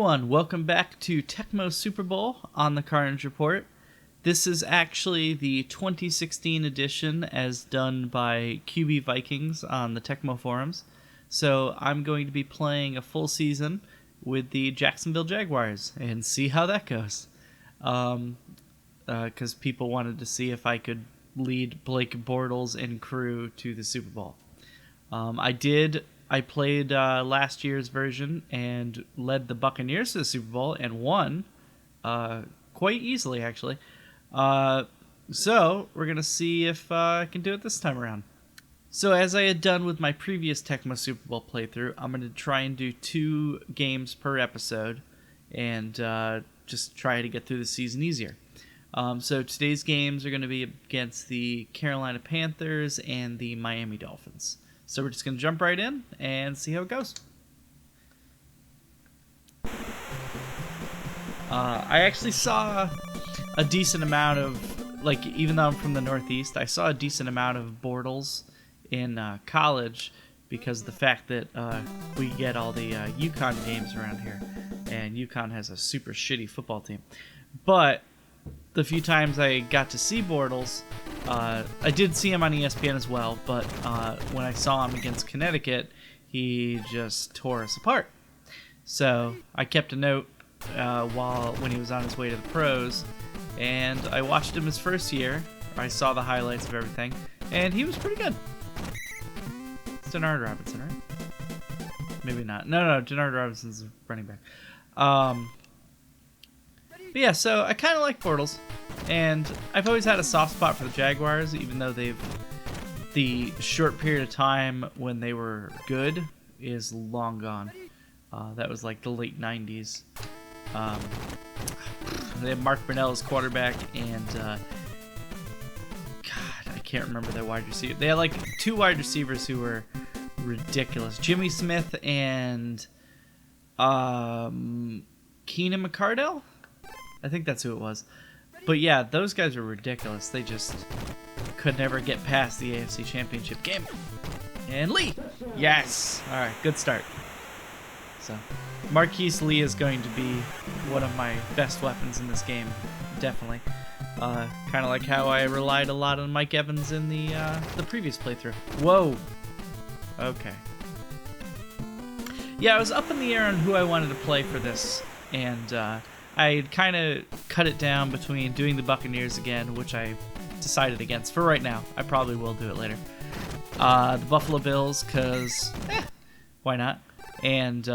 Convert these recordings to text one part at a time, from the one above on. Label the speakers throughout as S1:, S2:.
S1: everyone, welcome back to Tecmo Super Bowl on the Carnage Report. This is actually the 2016 edition as done by QBVikings on the Tecmo forums. So I'm going to be playing a full season with the Jacksonville Jaguars and see how that goes. Because people wanted to see if I could lead Blake Bortles and crew to the Super Bowl. I played last year's version and led the Buccaneers to the Super Bowl and won quite easily, actually. So we're going to see if I can do it this time around. So as I had done with my previous Tecmo Super Bowl playthrough, I'm going to try and do 2 games per episode and just try to get through the season easier. So today's games are going to be against the Carolina Panthers and the Miami Dolphins. So we're just going to jump right in and see how it goes. I actually saw a decent amount of, even though I'm from the Northeast, I saw a decent amount of Bortles in college because of the fact that we get all the UConn games around here. And UConn has a super shitty football team. But the few times I got to see Bortles, I did see him on ESPN as well, but when I saw him against Connecticut, he just tore us apart. So I kept a note when he was on his way to the pros, and I watched him his first year. I saw the highlights of everything, and he was pretty good. It's Denard Robinson, right? Maybe not. No, Denard Robinson's a running back. But yeah, so I kind of like Bortles, and I've always had a soft spot for the Jaguars, even though the short period of time when they were good is long gone. That was like the late 90s. They had Mark Brunell as quarterback, and God, I can't remember their wide receiver. They had 2 wide receivers who were ridiculous. Jimmy Smith and Keenan McCardell? I think that's who it was. But yeah, those guys were ridiculous. They just could never get past the AFC Championship game. And Lee! Yes! Alright, good start. So, Marquise Lee is going to be one of my best weapons in this game. Definitely. Kind of like how I relied a lot on Mike Evans in the previous playthrough. Whoa! Okay. Yeah, I was up in the air on who I wanted to play for this. And, I kind of cut it down between doing the Buccaneers again, which I decided against for right now. I probably will do it later. The Buffalo Bills, because why not? And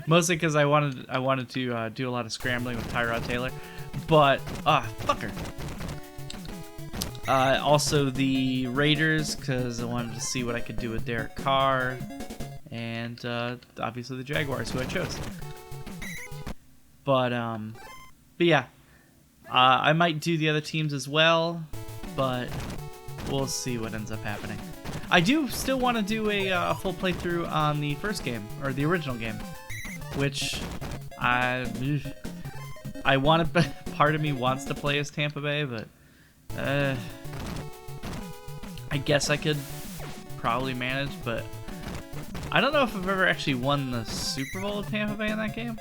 S1: mostly because I wanted to do a lot of scrambling with Tyrod Taylor, but fucker. Also the Raiders, because I wanted to see what I could do with Derek Carr, and obviously the Jaguars, who I chose. But yeah, I might do the other teams as well, but we'll see what ends up happening. I do still want to do a full playthrough on the first game, or the original game, which I want to, part of me wants to play as Tampa Bay, but I guess I could probably manage, but I don't know if I've ever actually won the Super Bowl with Tampa Bay in that game.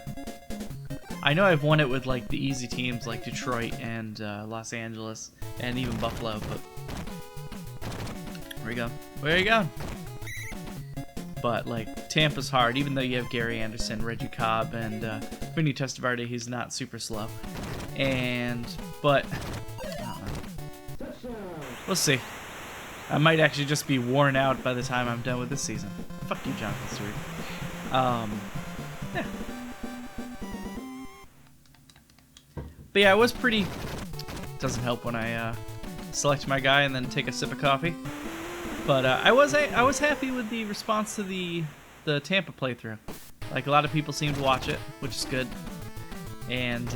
S1: I know I've won it with the easy teams like Detroit and Los Angeles and even Buffalo, but where you go. But Tampa's hard, even though you have Gary Anderson, Reggie Cobb, and Vinny Testaverde. He's not super slow, but I don't know. We'll see. I might actually just be worn out by the time I'm done with this season. Fuck you, Jonathan Stewart. Yeah. But yeah, it was pretty... Doesn't help when I select my guy and then take a sip of coffee. But I was happy with the response to the Tampa playthrough. A lot of people seem to watch it, which is good. And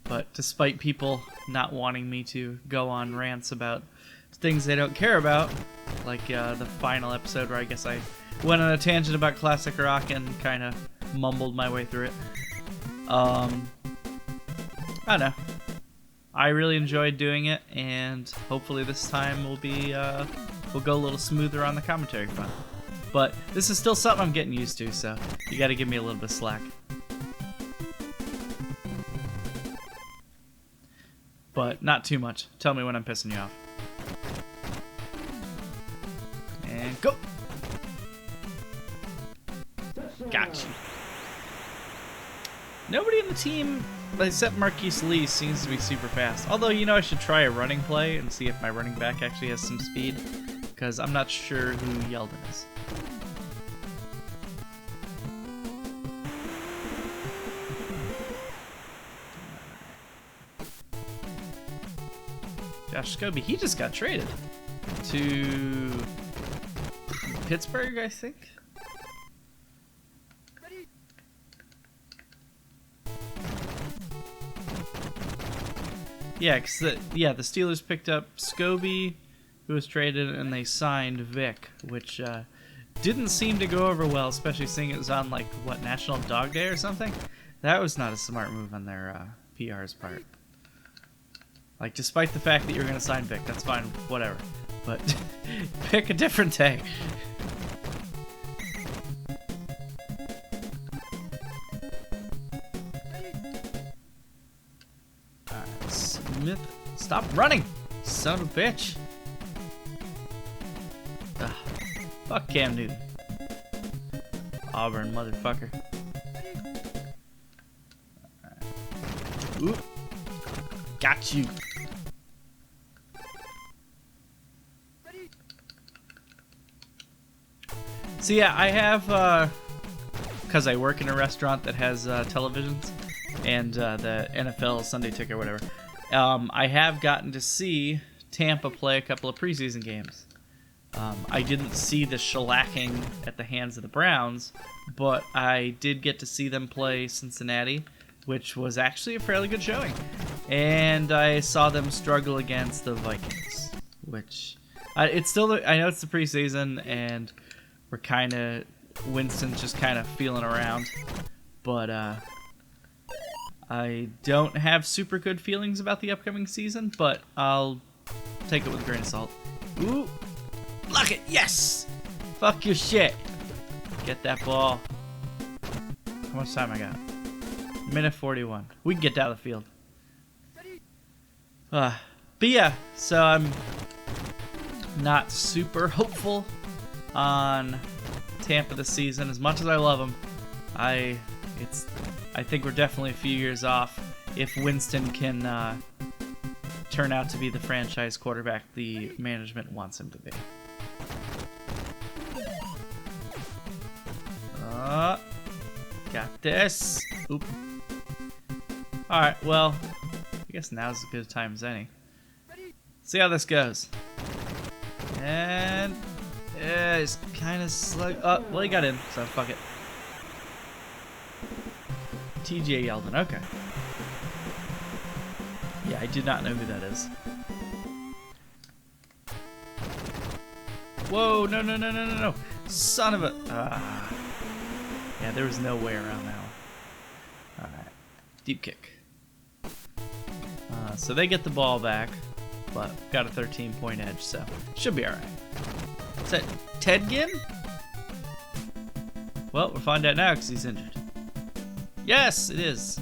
S1: but despite people not wanting me to go on rants about things they don't care about, like the final episode where I guess I went on a tangent about classic rock and kind of mumbled my way through it. I don't know. I really enjoyed doing it, and hopefully this time we'll go a little smoother on the commentary front. But this is still something I'm getting used to, so you got to give me a little bit of slack. But not too much. Tell me when I'm pissing you off. And go! Got you. Nobody in the team, except Marquise Lee, seems to be super fast. Although, you know, I should try a running play and see if my running back actually has some speed. Because I'm not sure who Yeldon is. Josh Scobie, he just got traded to Pittsburgh, I think. Yeah, cause the Steelers picked up Scobie, who was traded, and they signed Vic, which didn't seem to go over well, especially seeing it was on, like, what, National Dog Day or something? That was not a smart move on their PR's part. Like, despite the fact that you're going to sign Vic, that's fine, whatever. But pick a different day. Alright, Smith, stop running, son of a bitch. Ugh. Fuck Cam Newton. Auburn motherfucker. Alright. Oop. Got you. So yeah, I have, because I work in a restaurant that has televisions and the NFL Sunday Ticket or whatever, I have gotten to see Tampa play a couple of preseason games. I didn't see the shellacking at the hands of the Browns, but I did get to see them play Cincinnati, which was actually a fairly good showing. And I saw them struggle against the Vikings, which it's still, I know it's the preseason and we're kind of, Winston's just kind of feeling around, but I don't have super good feelings about the upcoming season, but I'll take it with a grain of salt. Ooh, block it, yes! Fuck your shit. Get that ball. How much time I got? Minute 41. We can get down the field. But yeah, so I'm not super hopeful on Tampa this season. As much as I love them, I think we're definitely a few years off if Winston can turn out to be the franchise quarterback the management wants him to be. Got this. Oop. Alright, well, I guess now's as good a time as any. See how this goes. And it's kind of slug. Oh, well, he got in, so fuck it. TJ Yeldon, okay. Yeah, I do not know who that is. Whoa, no, no, no, no, no, no. Son of a... yeah, there was no way around that one. Alright. Deep kick. So they get the ball back, but got a 13-point edge, so should be alright. Is that Ted Ginn? Well, we'll find out now because he's injured. Yes, it is.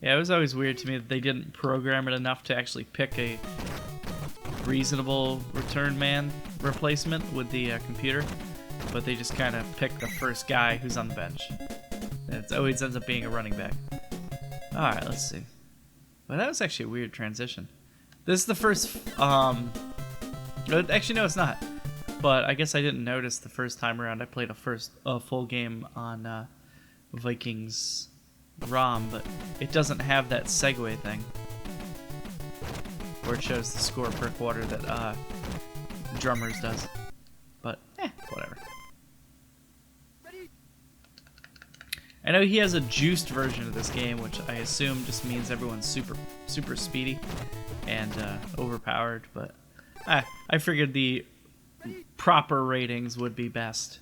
S1: Yeah, it was always weird to me that they didn't program it enough to actually pick a reasonable return man replacement with the computer, but they just kind of pick the first guy who's on the bench. And it always ends up being a running back. Alright, let's see. Well, that was actually a weird transition. This is the first, actually no it's not, but I guess I didn't notice the first time around. I played a full game on Vikings ROM, but it doesn't have that segue thing where it shows the score per quarter that Drummers does. But whatever. I know he has a juiced version of this game, which I assume just means everyone's super speedy and overpowered, but I figured the proper ratings would be best.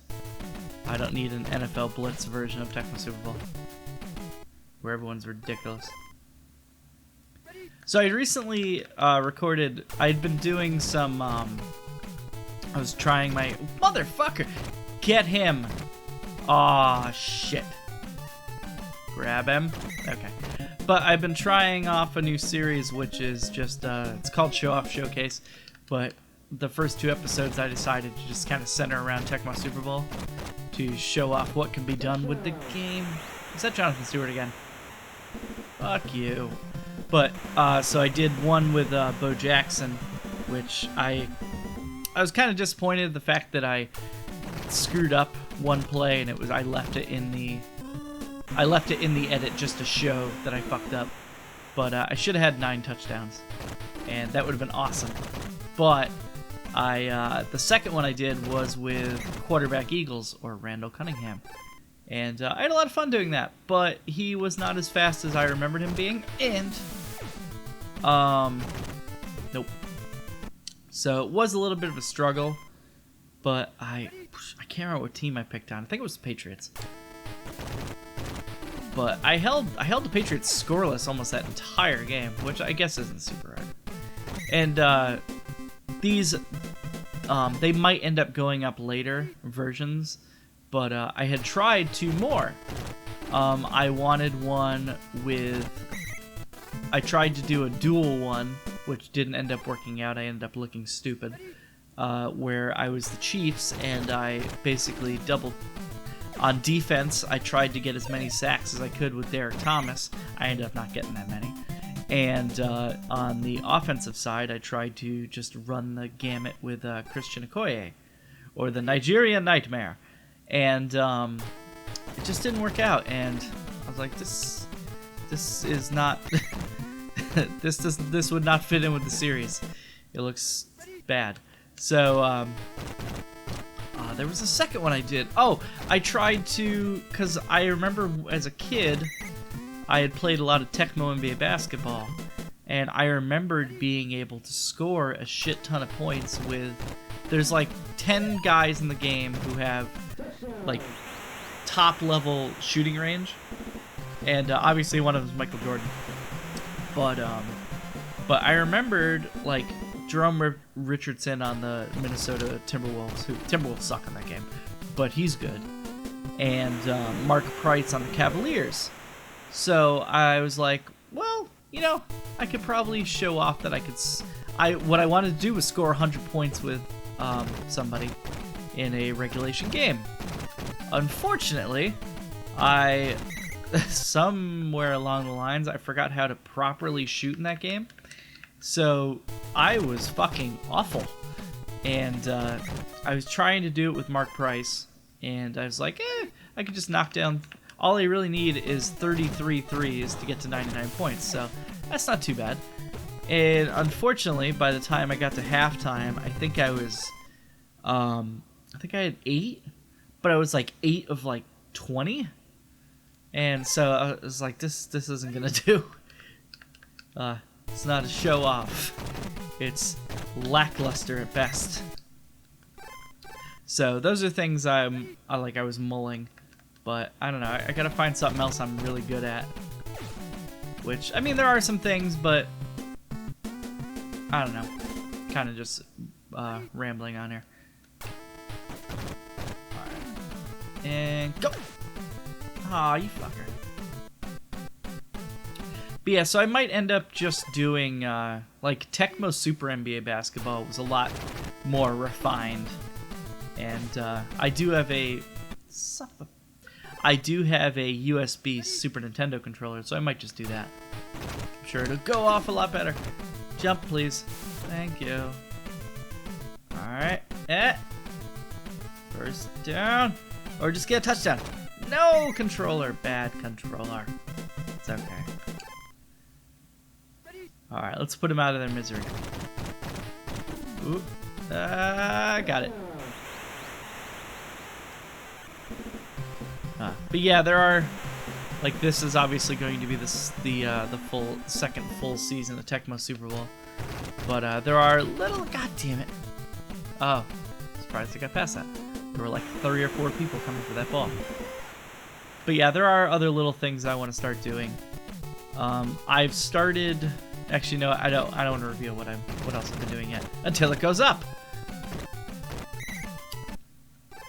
S1: I don't need an NFL Blitz version of Tecmo Super Bowl where everyone's ridiculous. So I recently recorded. I'd been doing some. I was trying my motherfucker. Get him. Aw, shit. Grab him. Okay. But I've been trying off a new series, which is just it's called Show Off Showcase. But the first 2 episodes, I decided to just kind of center around Tecmo Super Bowl to show off what can be done with the game. Is that Jonathan Stewart again? Fuck you. But so I did one with Bo Jackson, which I was kind of disappointed in the fact that I screwed up one play and I left it in the edit just to show that I fucked up. But I should have had 9 touchdowns, and that would have been awesome. But the second one I did was with quarterback Eagles, or Randall Cunningham. And I had a lot of fun doing that, but he was not as fast as I remembered him being, and nope. So it was a little bit of a struggle, but I can't remember what team I picked on. I think it was the Patriots. But I held the Patriots scoreless almost that entire game, which I guess isn't super hard. And these they might end up going up later versions, but I had tried 2 more. I wanted one with. I tried to do a dual one, which didn't end up working out. I ended up looking stupid, where I was the Chiefs and I basically doubled. On defense, I tried to get as many sacks as I could with Derek Thomas. I ended up not getting that many. And on the offensive side, I tried to just run the gamut with Christian Okoye, or the Nigerian Nightmare. And it just didn't work out. And I was like, this is not... this would not fit in with the series. It looks bad. So... there was a second one I did. Oh, I tried to, because I remember as a kid, I had played a lot of Tecmo NBA basketball, and I remembered being able to score a shit ton of points with, there's like 10 guys in the game who have like top level shooting range, and obviously one of them is Michael Jordan. But I remembered like Jerome Richardson on the Minnesota Timberwolves, who Timberwolves suck in that game, but he's good. And Mark Price on the Cavaliers. So I was like, well, you know, I could probably show off that I could. What I wanted to do was score 100 points with somebody in a regulation game. Unfortunately, somewhere along the lines, I forgot how to properly shoot in that game. So I was fucking awful, and I was trying to do it with Mark Price, and I was like, I could just knock down. All I really need is 33 threes to get to 99 points, so that's not too bad. And unfortunately, by the time I got to halftime, I think I had 8, but I was like 8 of like 20, and so I was like, this isn't gonna do. It's not a show off. It's lackluster at best. So those are things I was mulling, but I don't know. I gotta find something else I'm really good at. Which, I mean, there are some things, but I don't know. Kind of just rambling on here. Alright. And go! Aw, you fucker. But yeah, so I might end up just doing, like, Tecmo Super NBA Basketball was a lot more refined. And I do have a USB Super Nintendo controller, so I might just do that. I'm sure it'll go off a lot better. Jump, please. Thank you. Alright. First down. Or just get a touchdown. No, controller. Bad controller. It's okay. Alright, let's put them out of their misery. Ooh. Got it. But yeah, there are... Like, this is obviously going to be the second full season of Tecmo Super Bowl. But there are little... God damn it. Oh. Surprised I got past that. There were like 3 or 4 people coming for that ball. But yeah, there are other little things I want to start doing. I've started... Actually, no, I don't want to reveal what else I've been doing yet until it goes up.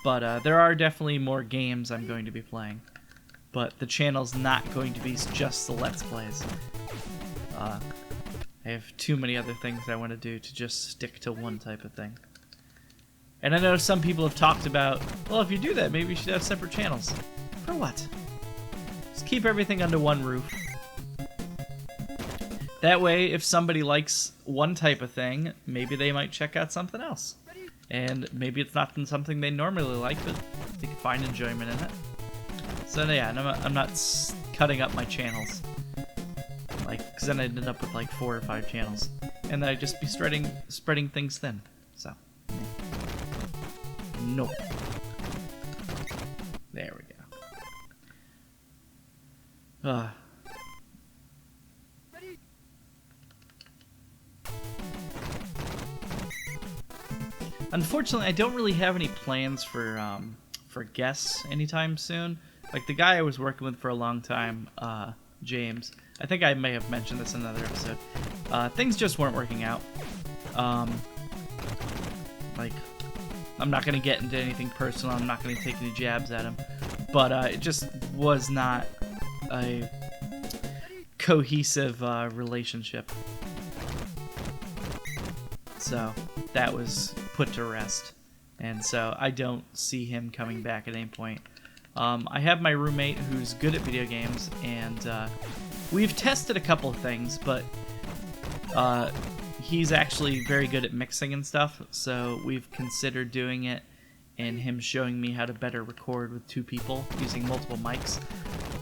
S1: But there are definitely more games I'm going to be playing. But the channel's not going to be just the Let's Plays. I have too many other things I want to do to just stick to one type of thing. And I know some people have talked about, well, if you do that, maybe you should have separate channels. For what? Just keep everything under one roof. That way, if somebody likes one type of thing, maybe they might check out something else. And maybe it's not something they normally like, but they can find enjoyment in it. So yeah, I'm not cutting up my channels. Like, because then I'd end up with like 4 or 5 channels. And then I'd just be spreading things thin. So, no. There we go. Unfortunately, I don't really have any plans for guests anytime soon. Like the guy I was working with for a long time, James. I think I may have mentioned this in another episode. Things just weren't working out. Like, I'm not going to get into anything personal. I'm not going to take any jabs at him. But it just was not a cohesive relationship. So that was put to rest. And so I don't see him coming back at any point. I have my roommate who's good at video games, and we've tested a couple of things, but he's actually very good at mixing and stuff, so we've considered doing it and him showing me how to better record with 2 people using multiple mics.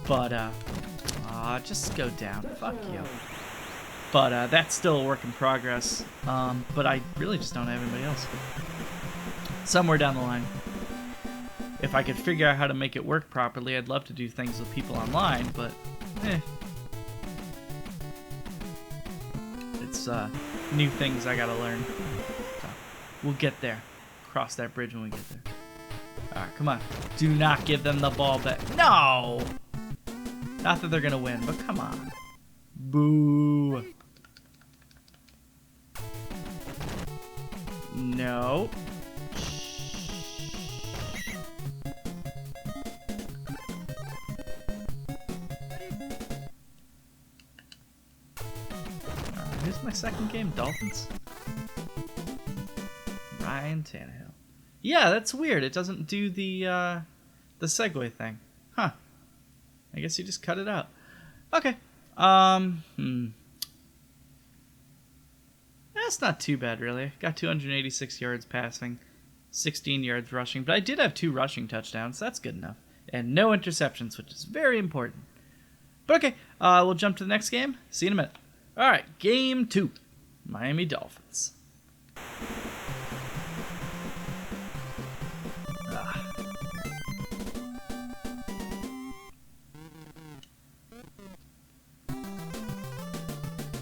S1: But, just go down. Fuck you. But that's still a work in progress, but I really just don't have anybody else. Somewhere down the line, if I could figure out how to make it work properly, I'd love to do things with people online, but it's new things I gotta learn. So we'll get there. Cross that bridge when we get there. Alright, come on. Do not give them the ball back. No! Not that they're gonna win, but come on. Boo. No. Who's my second game? Dolphins. Ryan Tannehill. Yeah, that's weird. It doesn't do the segue thing. Huh. I guess you just cut it out. Okay. That's not too bad, really. Got 286 yards passing, 16 yards rushing, but I did have 2 rushing touchdowns. So that's good enough. And no interceptions, which is very important. But okay, we'll jump to the next game. See you in a minute. All right, game 2. Miami Dolphins.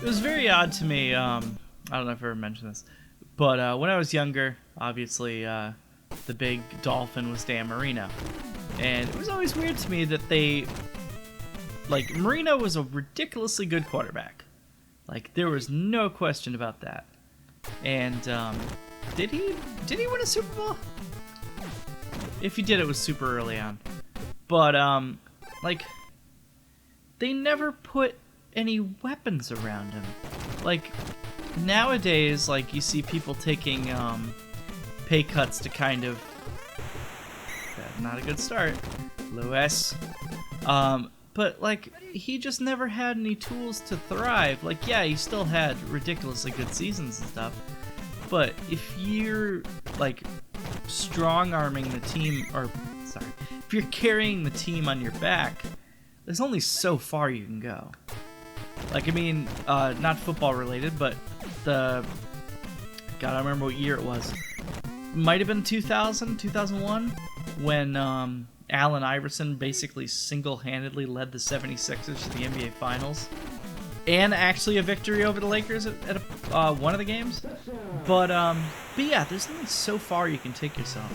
S1: It was very odd to me. I don't know if I ever mentioned this, but when I was younger, obviously the big Dolphin was Dan Marino, and it was always weird to me that Marino was a ridiculously good quarterback. Like, there was no question about that. And did he win a Super Bowl? If he did, it was super early on. But they never put any weapons around him. Like, nowadays, like, you see people taking pay cuts to kind of not a good start, Lewis. But like, he just never had any tools to thrive. Like, yeah, he still had ridiculously good seasons and stuff, but if you're like strong-arming the team, if you're carrying the team on your back, there's only so far you can go. Like, I mean, not football related, but God, I don't remember what year it was. Might have been 2001, when Allen Iverson basically single-handedly led the 76ers to the NBA Finals, and actually a victory over the Lakers at one of the games. But yeah, there's only so far you can take yourself.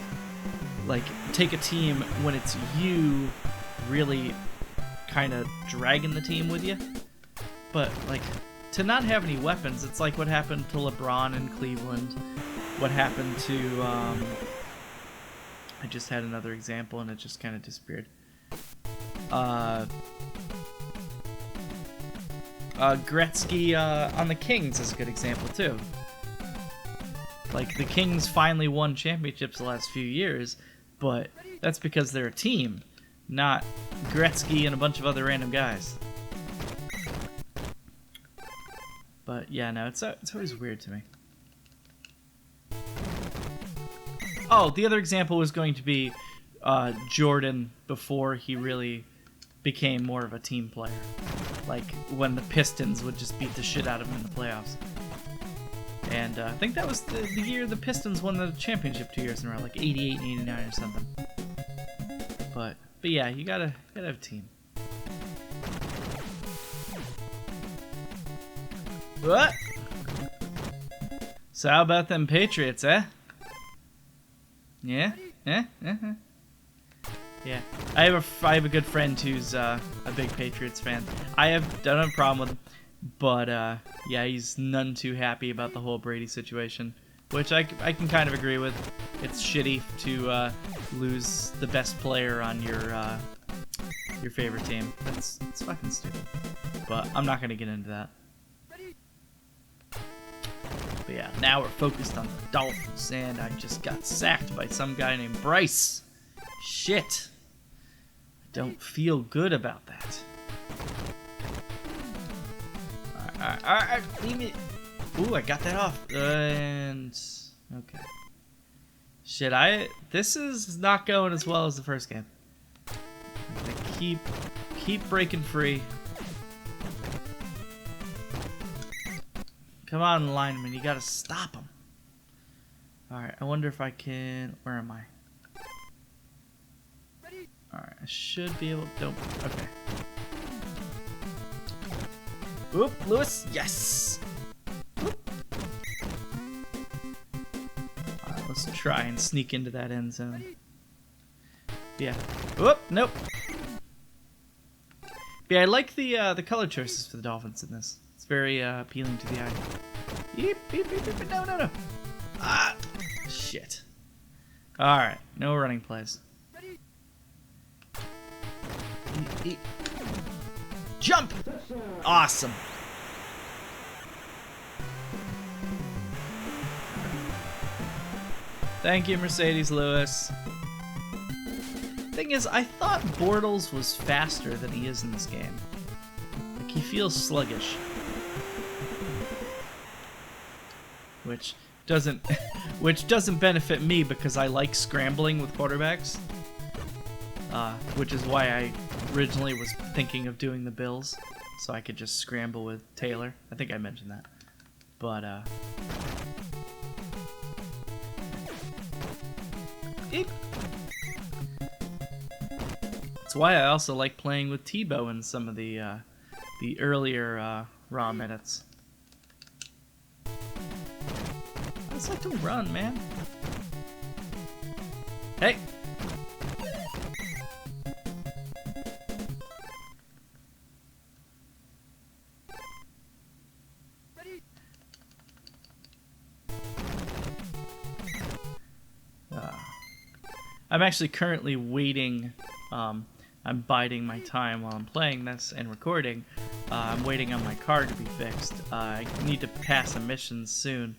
S1: Like, take a team when it's you really kind of dragging the team with you. But like, to not have any weapons. It's like what happened to LeBron in Cleveland. What happened to I just had another example and it just kind of disappeared. Gretzky on the Kings is a good example too. Like, the Kings finally won championships the last few years, but that's because they're a team, not Gretzky and a bunch of other random guys. But yeah, no, it's always weird to me. Oh, the other example was going to be Jordan before he really became more of a team player. Like, when the Pistons would just beat the shit out of him in the playoffs. And I think that was the year the Pistons won the championship 2 years in a row, like 88 and 89 or something. But yeah, you gotta have a team. What? So how about them Patriots, eh? Yeah? Yeah? Yeah. I have a good friend who's a big Patriots fan. I don't have a problem with him. But, yeah, he's none too happy about the whole Brady situation, which I can kind of agree with. It's shitty to lose the best player on your favorite team. It's fucking stupid. But I'm not going to get into that. But yeah, now we're focused on the Dolphins, and I just got sacked by some guy named Bryce. Shit. I don't feel good about that. Alright, leave me. Ooh, I got that off. And okay. Shit, this is not going as well as the first game. I'm gonna keep breaking free. Come on, lineman, you gotta stop him. Alright, I wonder if I can. Where am I? Alright, I should be able. Don't. Okay. Oop, Lewis, yes! Oop. Alright, let's try and sneak into that end zone. Yeah. Oop, nope. Yeah, I like the color choices for the Dolphins in this. It's very appealing to the eye. Yeep, beep, beep, beep, no. Ah, shit. Alright, no running plays. Jump! Awesome. Thank you, Mercedes Lewis. Thing is, I thought Bortles was faster than he is in this game. Like, he feels sluggish. Which doesn't benefit me because I like scrambling with quarterbacks. Which is why I originally was thinking of doing the Bills, so I could just scramble with Taylor. I think I mentioned that. But, That's why I also like playing with Tebow in some of the earlier Raw minutes. I just like to run, man. Hey! I'm actually currently waiting. I'm biding my time while I'm playing this and recording. I'm waiting on my car to be fixed. I need to pass a mission soon,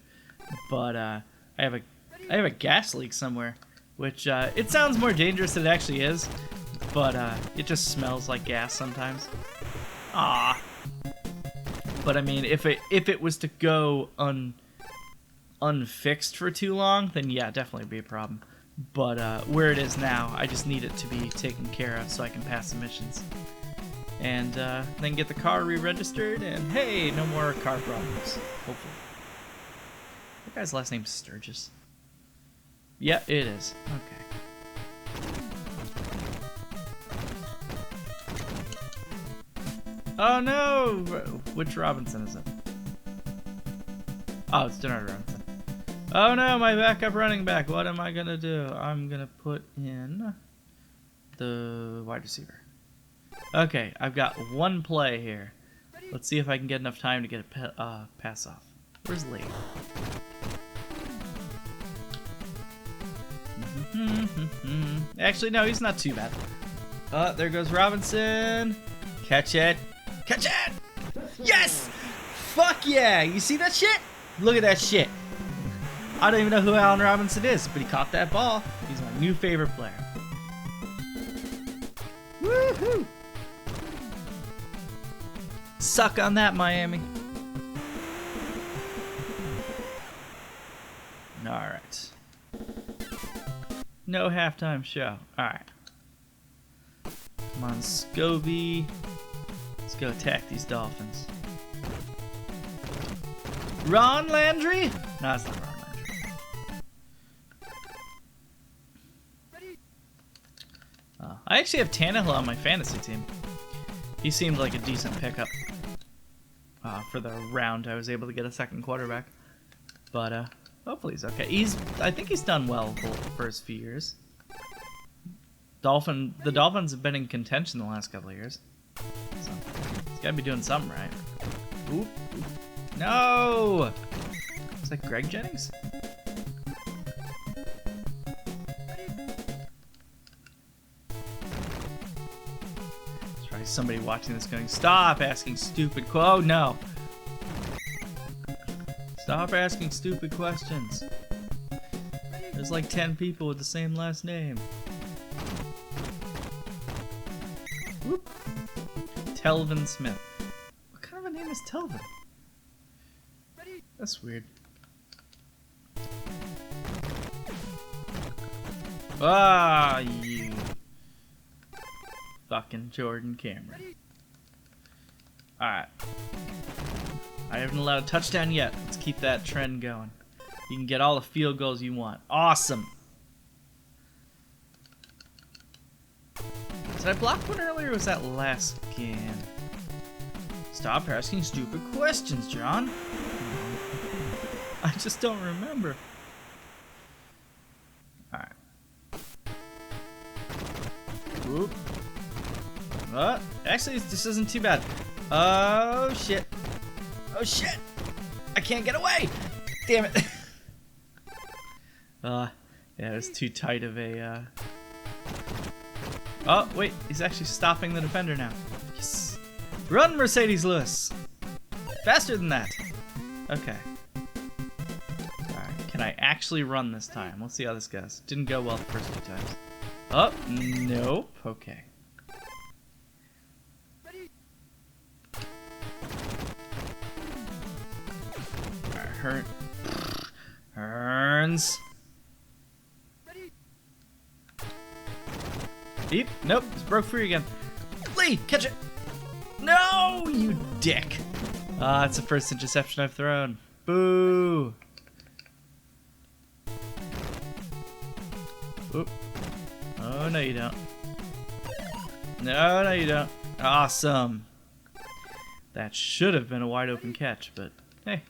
S1: but I have a gas leak somewhere, which it sounds more dangerous than it actually is, but it just smells like gas sometimes. Ah. But I mean, if it was to go unfixed for too long, then yeah, definitely be a problem. But where it is now, I just need it to be taken care of so I can pass the missions. And then get the car re-registered, and hey, no more car problems. Hopefully. That guy's last name's Sturgis. Yeah, it is. Okay. Oh no! Which Robinson is it? Oh, it's Denard Robinson. Oh no, my backup running back. What am I going to do? I'm going to put in the wide receiver. Okay, I've got one play here. Let's see if I can get enough time to get a pass off. Where's Lee? Actually, no, he's not too bad. There goes Robinson. Catch it. Catch it! Yes! Fuck yeah! You see that shit? Look at that shit. I don't even know who Allen Robinson is, but he caught that ball. He's my new favorite player. Woohoo! Suck on that, Miami. Alright. No halftime show. Alright. Come on, Scobie. Let's go attack these Dolphins. Ron Landry? No, it's not Ron Landry. I actually have Tannehill on my fantasy team. He seemed like a decent pickup for the round. I was able to get a second quarterback. But hopefully he's okay. I think he's done well the first few years. The Dolphins have been in contention the last couple of years. So he's got to be doing something right. Oop. No! Is that Greg Jennings? There's probably somebody watching this going, stop asking stupid oh no! Stop asking stupid questions. There's like 10 people with the same last name. Whoop. Telvin Smith. What kind of a name is Telvin? That's weird. Ah, you fucking Jordan Cameron. Alright. I haven't allowed a touchdown yet. Let's keep that trend going. You can get all the field goals you want. Awesome. Did I block one earlier or was that last game? Stop asking stupid questions, John. I just don't remember. Alright. Oop. Actually, this isn't too bad. Oh, shit. Oh, shit. I can't get away. Damn it. Yeah, it was too tight of a... Oh, wait. He's actually stopping the defender now. Yes. Run, Mercedes Lewis. Faster than that. Okay. Can I actually run this time? Let's see how this goes. Didn't go well the first two times. Oh, nope. Okay. Hearns. Beep. Nope. It's broke free again. Lee, catch it. No, you dick. It's the first interception I've thrown. Boo. Oop. Oh, no you don't. No, you don't. Awesome. That should have been a wide open catch, but hey.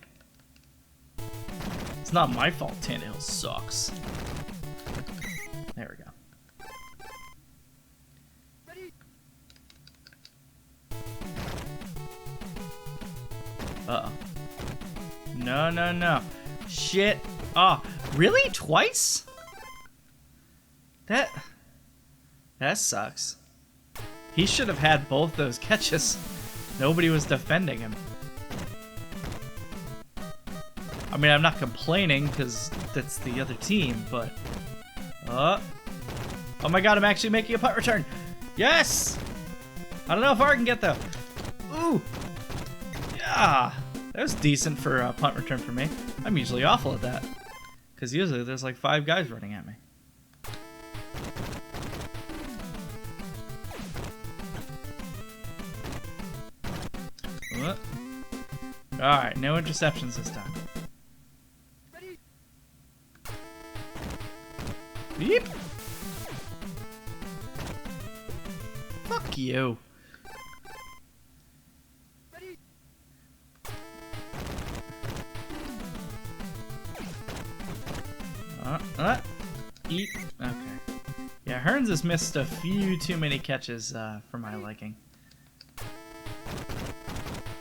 S1: It's not my fault Tannehill sucks. There we go. Uh-oh. No. Shit. Oh, really? Twice? That sucks. He should have had both those catches. Nobody was defending him. I mean, I'm not complaining because that's the other team, but... Oh my god, I'm actually making a punt return. Yes! I don't know how far I can get, though. Ooh! Yeah! That was decent for a punt return for me. I'm usually awful at that. Because usually there's like 5 guys running at me. Alright, no interceptions this time. Beep! Fuck you. Eat. Okay. Yeah, Hearns has missed a few too many catches for my liking.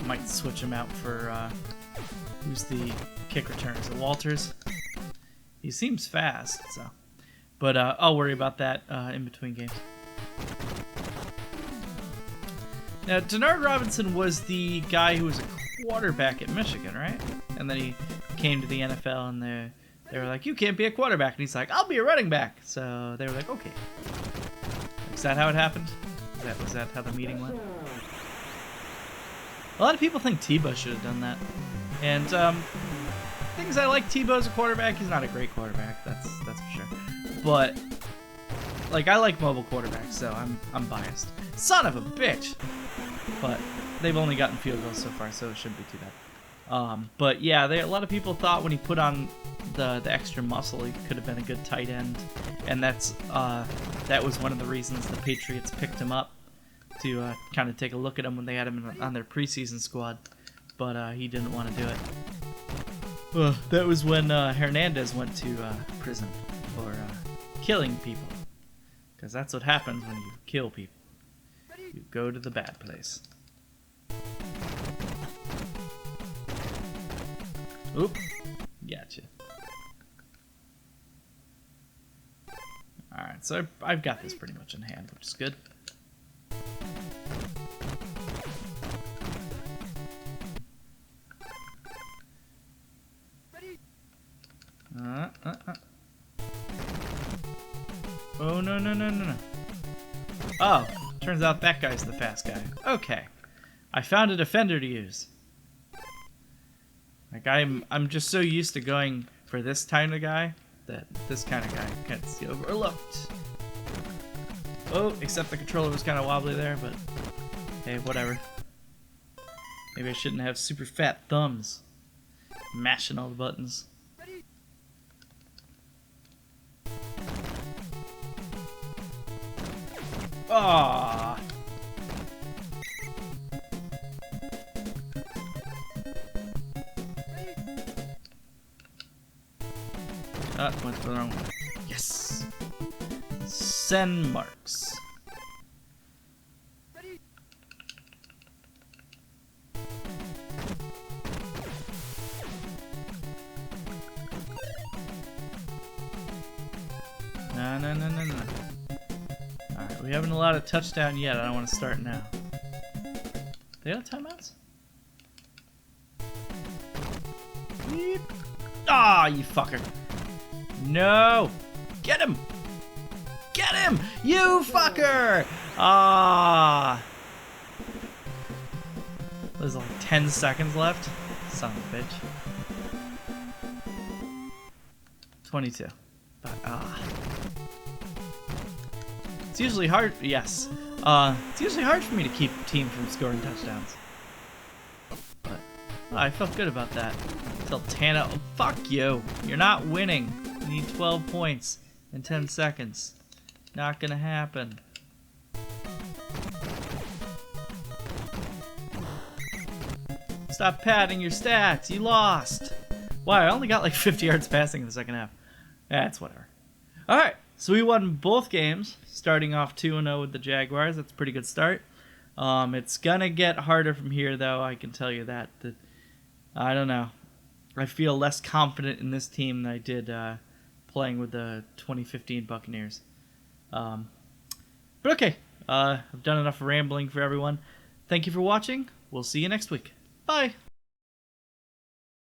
S1: Might switch him out for who's the kick returner? Is it Walters? He seems fast, so. But I'll worry about that in between games. Now, Denard Robinson was the guy who was a quarterback at Michigan, right? And then he came to the NFL, and they were like, "You can't be a quarterback," and he's like, "I'll be a running back." So they were like, "Okay." Is that how it happened? Was that how the meeting went? A lot of people think Tebow should have done that, and things I like. Tebow as a quarterback. He's not a great quarterback. That's for sure. But like, I like mobile quarterbacks, so I'm biased. Son of a bitch. But they've only gotten field goals so far, so it shouldn't be too bad. But yeah, a lot of people thought when he put on the extra muscle, he could have been a good tight end, and that was one of the reasons the Patriots picked him up to kind of take a look at him when they had him on their preseason squad. But he didn't want to do it. That was when Hernandez went to prison for killing people, because that's what happens when you kill people. You go to the bad place. Oop. Gotcha. Alright, so I've got this pretty much in hand, which is good. Oh, no. Oh, turns out that guy's the fast guy. Okay. I found a defender to use. Like, I'm just so used to going for this kind of guy that this kind of guy gets overlooked. Oh, except the controller was kind of wobbly there, but hey, whatever. Maybe I shouldn't have super fat thumbs mashing all the buttons. Ah. Went the wrong way. Yes. Send marks. No. Alright, we haven't allowed a touchdown yet. I don't want to start now. They have timeouts? Beep. Ah, you fucker. No! Get him! Get him! You fucker! Ah! There's like 10 seconds left. Son of a bitch. 22. But, it's usually hard. Yes. It's usually hard for me to keep a team from scoring touchdowns. But I felt good about that. Until Tana. Oh, fuck you. You're not winning. You need 12 points in 10 seconds. Not gonna happen. Stop padding your stats. You lost. Wow, I only got like 50 yards passing in the second half. That's whatever. Alright, so we won both games, starting off 2-0 with the Jaguars. That's a pretty good start. It's gonna get harder from here, though, I can tell you that. I don't know. I feel less confident in this team than I did playing with the 2015 Buccaneers. But okay, I've done enough rambling for everyone. Thank you for watching. We'll see you next week. Bye!